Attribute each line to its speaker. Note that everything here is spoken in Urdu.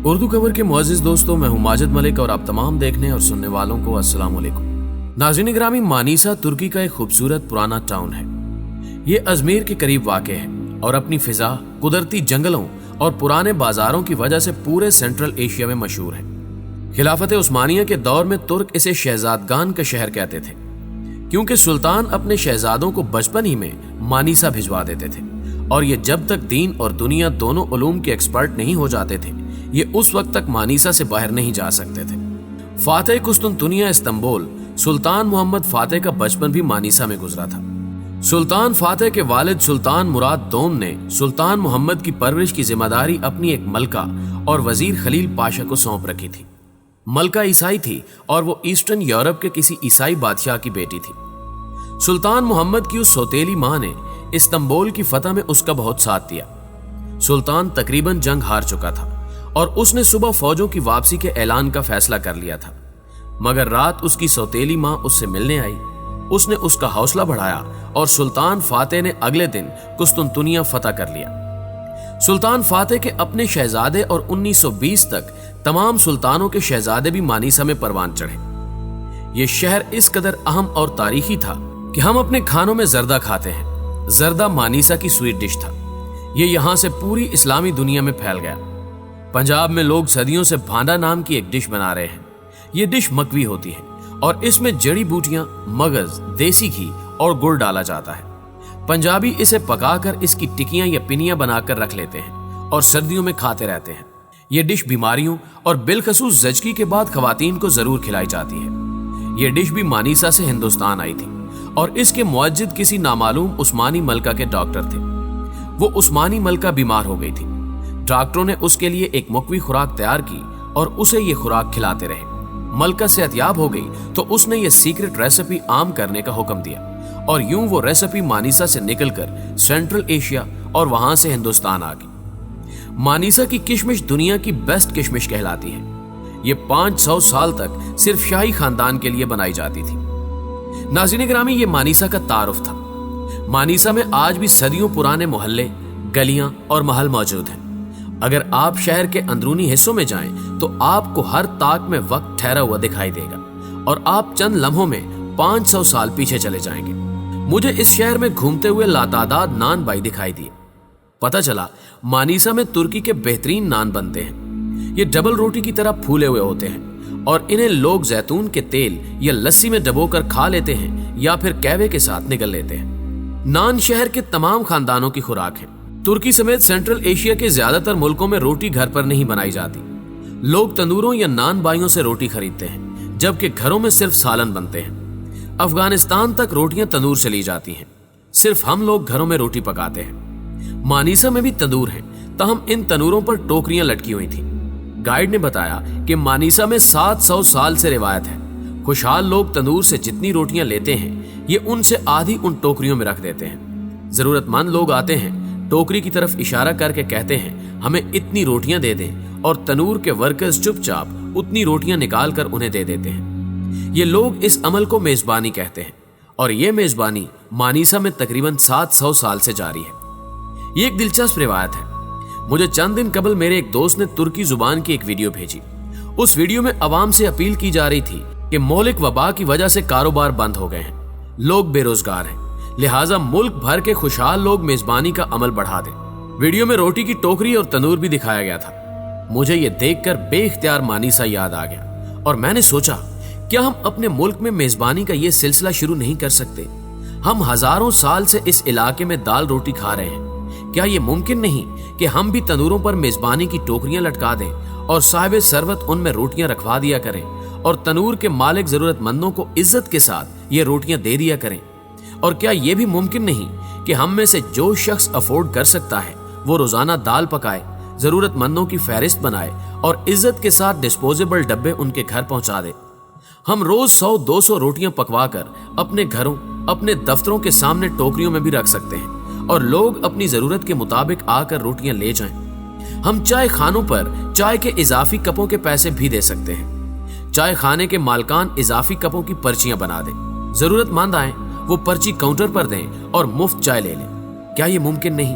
Speaker 1: اردو کور کے معزز دوستوں، میں ہوں ماجد ملک اور آپ تمام دیکھنے اور سننے والوں کو السلام علیکم۔ ناظرین گرامی، مانیسا ترکی کا ایک خوبصورت پرانا ٹاؤن ہے۔ یہ ازمیر کے قریب واقع ہے اور اپنی فضا، قدرتی جنگلوں اور پرانے بازاروں کی وجہ سے پورے سینٹرل ایشیا میں مشہور ہے۔ خلافت عثمانیہ کے دور میں ترک اسے شہزادگان کا شہر کہتے تھے، کیونکہ سلطان اپنے شہزادوں کو بچپن ہی میں مانیسا بھجوا دیتے تھے، اور یہ جب تک دین اور دنیا دونوں علوم کے ایکسپرٹ نہیں ہو جاتے تھے، یہ اس وقت تک مانیسا سے باہر نہیں جا سکتے تھے۔ فاتح قسطنطنیہ استنبول سلطان محمد فاتح کا بچپن بھی مانیسا میں گزرا تھا۔ سلطان فاتح کے والد سلطان مراد دوم نے سلطان محمد کی پرورش کی ذمہ داری اپنی ایک ملکہ اور وزیر خلیل پاشا کو سونپ رکھی تھی۔ ملکہ عیسائی تھی اور وہ ایسٹرن یورپ کے کسی عیسائی بادشاہ کی بیٹی تھی۔ سلطان محمد کی اس سوتیلی ماں نے استنبول کی فتح میں اس کا بہت ساتھ دیا۔ سلطان تقریباً جنگ ہار چکا تھا اور اس نے صبح فوجوں کی واپسی کے اعلان کا فیصلہ کر لیا تھا، مگر رات اس کی سوتیلی ماں اس سے ملنے آئی۔ اس نے اس کا حوصلہ بڑھایا اور سلطان فاتح نے اگلے دن قسطنطنیہ فتح کر لیا۔ سلطان فاتح کے اپنے شہزادے اور 1920 تک تمام سلطانوں کے شہزادے بھی مانیسا میں پروان چڑھے۔ یہ شہر اس قدر اہم اور تاریخی تھا کہ ہم اپنے کھانوں میں زردہ کھاتے ہیں۔ زردہ مانیسا کی سویٹ ڈش تھا۔ یہ یہاں سے پوری اسلامی دنیا میں پھیل گیا۔ پنجاب میں لوگ صدیوں سے بھانڈا نام کی ایک ڈش بنا رہے ہیں۔ یہ ڈش مکوی ہوتی ہے اور اس میں جڑی بوٹیاں، مغز، دیسی گھی اور گڑ ڈالا جاتا ہے۔ پنجابی اسے پکا کر اس کی ٹکیاں یا پنیاں بنا کر رکھ لیتے ہیں اور سردیوں میں کھاتے رہتے ہیں۔ یہ ڈش بیماریوں اور بالخصوص زچگی کے بعد خواتین کو ضرور کھلائی جاتی ہے۔ یہ ڈش بھی مانیسا سے ہندوستان آئی تھی اور اس کے موجد کسی نامعلوم عثمانی ملکہ کے ڈاکٹر تھے۔ وہ عثمانی ملکہ بیمار ہو گئی تھی۔ ڈاکٹروں نے اس کے لیے ایک مکوی خوراک تیار کی اور اسے یہ خوراک کھلاتے رہے۔ ملکہ صحت یاب ہو گئی تو اس نے یہ سیکرٹ ریسیپی عام کرنے کا حکم دیا، اور یوں وہ ریسیپی مانیسا سے نکل کر سینٹرل ایشیا اور وہاں سے ہندوستان آ گئی۔ مانیسا کی کشمش دنیا کی بیسٹ کشمش کہلاتی ہے۔ یہ 500 سال تک صرف شاہی خاندان کے لیے بنائی جاتی تھی۔ ناظرین گرامی، یہ مانیسا کا تعارف تھا۔ مانیسا میں آج بھی صدیوں پرانے محلے، گلیاں اور محل موجود ہیں۔ اگر آپ شہر کے اندرونی حصوں میں جائیں تو آپ کو ہر طاق میں وقت ٹھہرا ہوا دکھائی دے گا اور آپ چند لمحوں میں 500 سال پیچھے چلے جائیں گے۔ مجھے اس شہر میں گھومتے ہوئے لاتعداد نان بائی دکھائی دیے۔ پتہ چلا مانیسا میں ترکی کے بہترین نان بنتے ہیں۔ یہ ڈبل روٹی کی طرح پھولے ہوئے ہوتے ہیں اور انہیں لوگ زیتون کے تیل یا لسی میں ڈبو کر کھا لیتے ہیں یا پھر قہوے کے ساتھ نگل لیتے ہیں۔ نان شہر کے تمام خاندانوں کی خوراک ہے۔ ترکی سمیت سینٹرل ایشیا کے زیادہ تر ملکوں میں روٹی گھر پر نہیں بنائی جاتی۔ لوگ تندوروں یا نان بائیوں سے روٹی خریدتے ہیں، جبکہ گھروں میں صرف سالن بنتے ہیں۔ افغانستان تک روٹیاں تندور سے لی جاتی ہیں، صرف ہم لوگ گھروں میں روٹی پکاتے ہیں۔ مانیسا میں بھی تندور ہیں، تاہم ان تنوروں پر ٹوکریاں لٹکی ہوئی تھیں۔ گائیڈ نے بتایا کہ مانیسا میں 700 سال سے روایت ہے۔ خوشحال لوگ تندور سے جتنی روٹیاں لیتے ہیں، یہ ان سے آدھی ان ٹوکریوں میں رکھ دیتے ہیں۔ ضرورت مند لوگ آتے ہیں، ٹوکری کی طرف اشارہ کر کے کہتے ہیں ہمیں اتنی روٹیاں دے دیں، اور تنور کے ورکرز چپ چاپ اتنی روٹیاں نکال کر انہیں دے دیتے ہیں۔ یہ لوگ اس عمل کو میزبانی کہتے ہیں، اور یہ میزبانی مانیسا میں تقریباً 700 سال سے جاری ہے۔ یہ ایک دلچسپ روایت ہے۔ مجھے چند دن قبل میرے ایک دوست نے ترکی زبان کی ایک ویڈیو بھیجی۔ اس ویڈیو میں عوام سے اپیل کی جا رہی تھی کہ مہلک وبا کی وجہ سے کاروبار بند ہو گئے ہیں، لوگ بے روزگار ہیں، لہٰذا ملک بھر کے خوشحال لوگ میزبانی کا عمل بڑھا دیں۔ ویڈیو میں روٹی کی ٹوکری اور تندور بھی دکھایا گیا تھا۔ مجھے یہ دیکھ کر بے اختیار مانیسا یاد آ گیا، اور میں نے سوچا کیا ہم اپنے ملک میں میزبانی کا یہ سلسلہ شروع نہیں کر سکتے؟ ہم ہزاروں سال سے اس علاقے میں دال روٹی کھا رہے ہیں، کیا یہ ممکن نہیں کہ ہم بھی تندوروں پر میزبانی کی ٹوکریاں لٹکا دیں اور صاحب ثروت ان میں روٹیاں رکھوا دیا کریں، اور تنور کے مالک ضرورت مندوں کو عزت کے ساتھ یہ روٹیاں دے دیا کریں؟ اور کیا یہ بھی ممکن نہیں کہ ہم میں سے جو شخص افورڈ کر سکتا ہے وہ روزانہ دال پکائے، ضرورت مندوں کی فہرست بنائے اور عزت کے ساتھ ڈسپوزیبل ڈبے ان کے گھر پہنچا دے؟ ہم روز 100-200 روٹیاں پکوا کر اپنے گھروں، اپنے دفتروں کے سامنے ٹوکریوں میں بھی رکھ سکتے ہیں، اور لوگ اپنی ضرورت کے مطابق آ کر روٹیاں لے جائیں۔ ہم چائے خانوں پر چائے کے اضافی کپوں کے پیسے بھی دے سکتے ہیں۔ چائے خانے کے مالکان اضافی کپوں کی پرچیاں بنا دیں، ضرورت مند آئیں وہ پرچی کاؤنٹر پر دیں اور مفت چائے لے لیں۔ کیا یہ ممکن نہیں؟